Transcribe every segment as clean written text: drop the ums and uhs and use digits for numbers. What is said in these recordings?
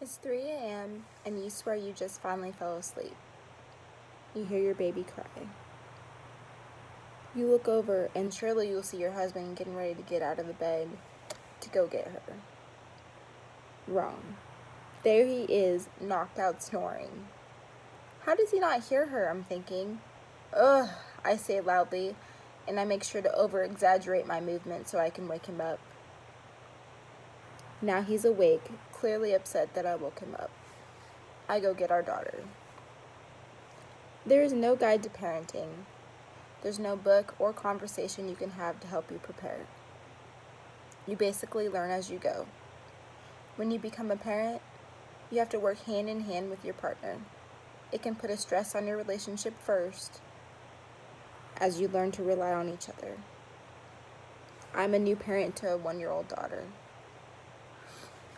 It's 3 a.m. and you swear you just finally fell asleep. You hear your baby cry. You look over and surely you'll see your husband getting ready to get out of the bed to go get her. Wrong. There he is, knocked out snoring. How does he not hear her, I'm thinking. Ugh, I say loudly, and I make sure to over-exaggerate my movement so I can wake him up. Now he's awake, clearly upset that I woke him up. I go get our daughter. There is no guide to parenting. There's no book or conversation you can have to help you prepare. You basically learn as you go. When you become a parent, you have to work hand in hand with your partner. It can put a stress on your relationship first, as you learn to rely on each other. I'm a new parent to a 1-year-old daughter.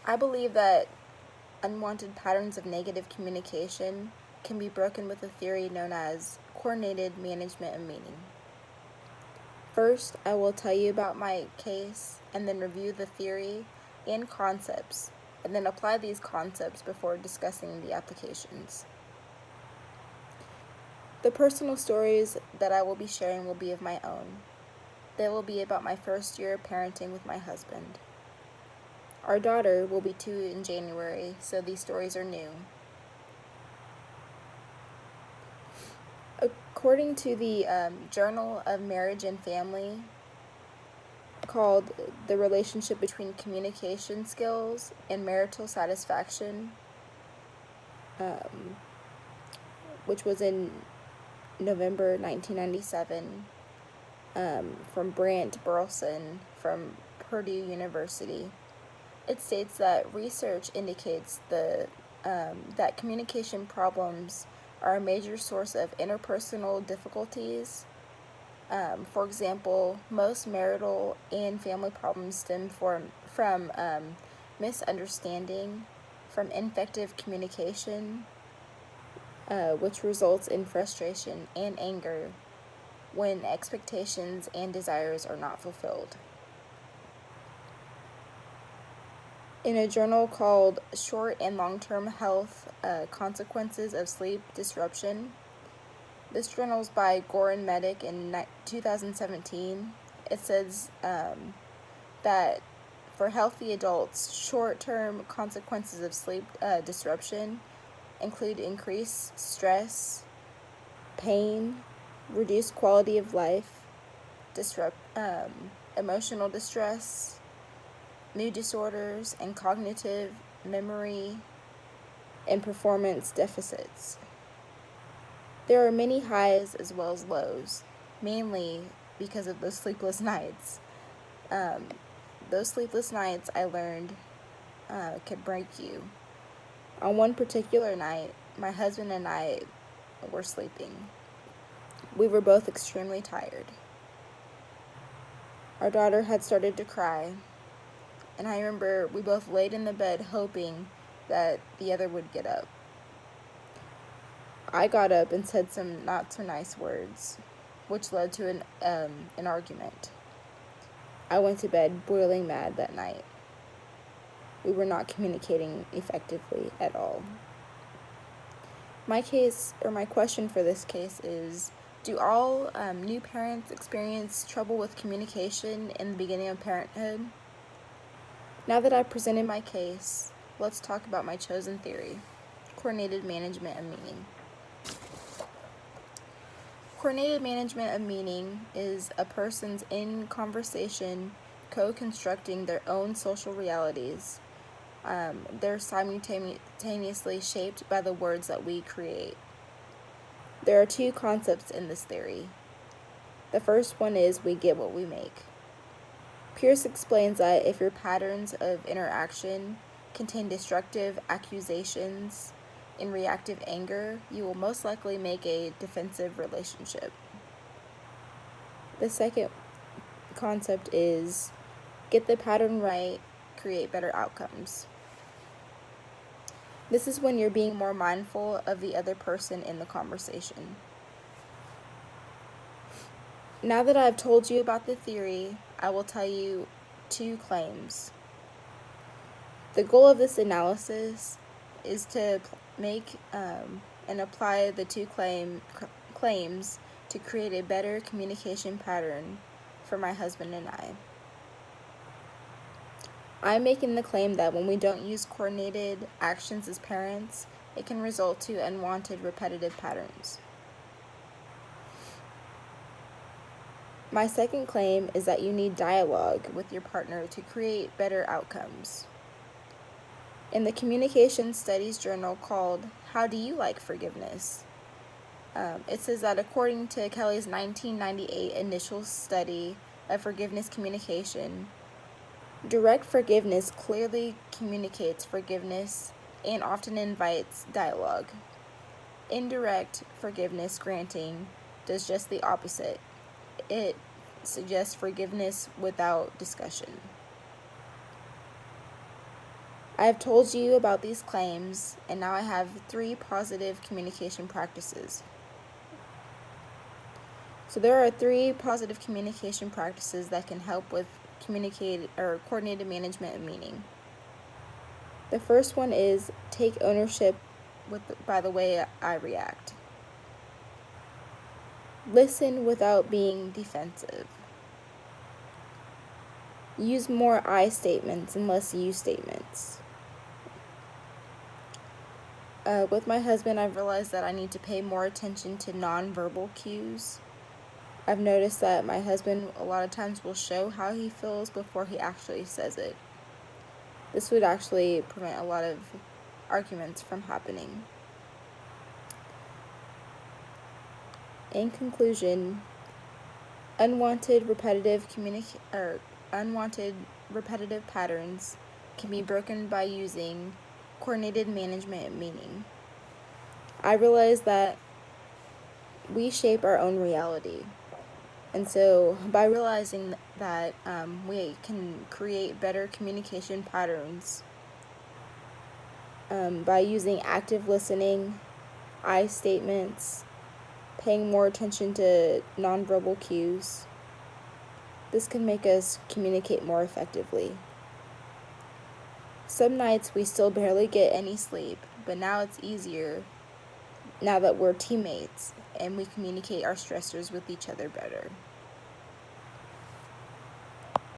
I believe that unwanted patterns of negative communication can be broken with a theory known as coordinated management of meaning. First, I will tell you about my case and then review the theory and concepts, and then apply these concepts before discussing the applications. The personal stories that I will be sharing will be of my own. They will be about my first year of parenting with my husband. Our daughter will be 2 in January, so these stories are new. According to the Journal of Marriage and Family, called The Relationship Between Communication Skills and Marital Satisfaction, which was in November 1997, from Brant Burleson from Purdue University. It states that research indicates that communication problems are a major source of interpersonal difficulties. For example, most marital and family problems stem from misunderstanding, from ineffective communication, which results in frustration and anger when expectations and desires are not fulfilled. In a journal called Short and Long-Term Health Consequences of Sleep Disruption, this journal is by Goran Medic in 2017. It says that for healthy adults, short-term consequences of sleep disruption include increased stress, pain, reduced quality of life, emotional distress, mood disorders, and cognitive, memory, and performance deficits. There are many highs as well as lows, mainly because of those sleepless nights. Those sleepless nights, I learned, could break you. On one particular night, my husband and I were sleeping. We were both extremely tired. Our daughter had started to cry, and I remember we both laid in the bed hoping that the other would get up. I got up and said some not so nice words, which led to an argument. I went to bed boiling mad that night. We were not communicating effectively at all. My question for this case is, do all new parents experience trouble with communication in the beginning of parenthood? Now that I've presented my case, let's talk about my chosen theory, coordinated management of meaning. Coordinated management of meaning is a person's in conversation co-constructing their own social realities. They're simultaneously shaped by the words that we create. There are 2 concepts in this theory. The first one is we get what we make. Pierce explains that if your patterns of interaction contain destructive accusations and reactive anger, you will most likely make a defensive relationship. The second concept is get the pattern right, create better outcomes. This is when you're being more mindful of the other person in the conversation. Now that I've told you about the theory, I will tell you 2 claims. The goal of this analysis is to make and apply the two claims to create a better communication pattern for my husband and I. I'm making the claim that when we don't use coordinated actions as parents, it can result to unwanted repetitive patterns. My second claim is that you need dialogue with your partner to create better outcomes. In the Communication Studies journal called How Do You Like Forgiveness? It says that according to Kelly's 1998 initial study of forgiveness communication, direct forgiveness clearly communicates forgiveness and often invites dialogue. Indirect forgiveness granting does just the opposite. It suggests forgiveness without discussion. I have told you about these claims, and now I have 3 positive communication practices. So there are 3 positive communication practices that can help with coordinated management of meaning. The first one is take ownership by the way I react. Listen without being defensive. Use more I statements and less you statements. With my husband, I've realized that I need to pay more attention to nonverbal cues. I've noticed that my husband a lot of times will show how he feels before he actually says it. This would actually prevent a lot of arguments from happening. In conclusion, unwanted repetitive patterns can be broken by using coordinated management of meaning. I realize that we shape our own reality. And so by realizing that we can create better communication patterns by using active listening, I statements, paying more attention to nonverbal cues, this can make us communicate more effectively. Some nights we still barely get any sleep, but now it's easier now that we're teammates and we communicate our stressors with each other better.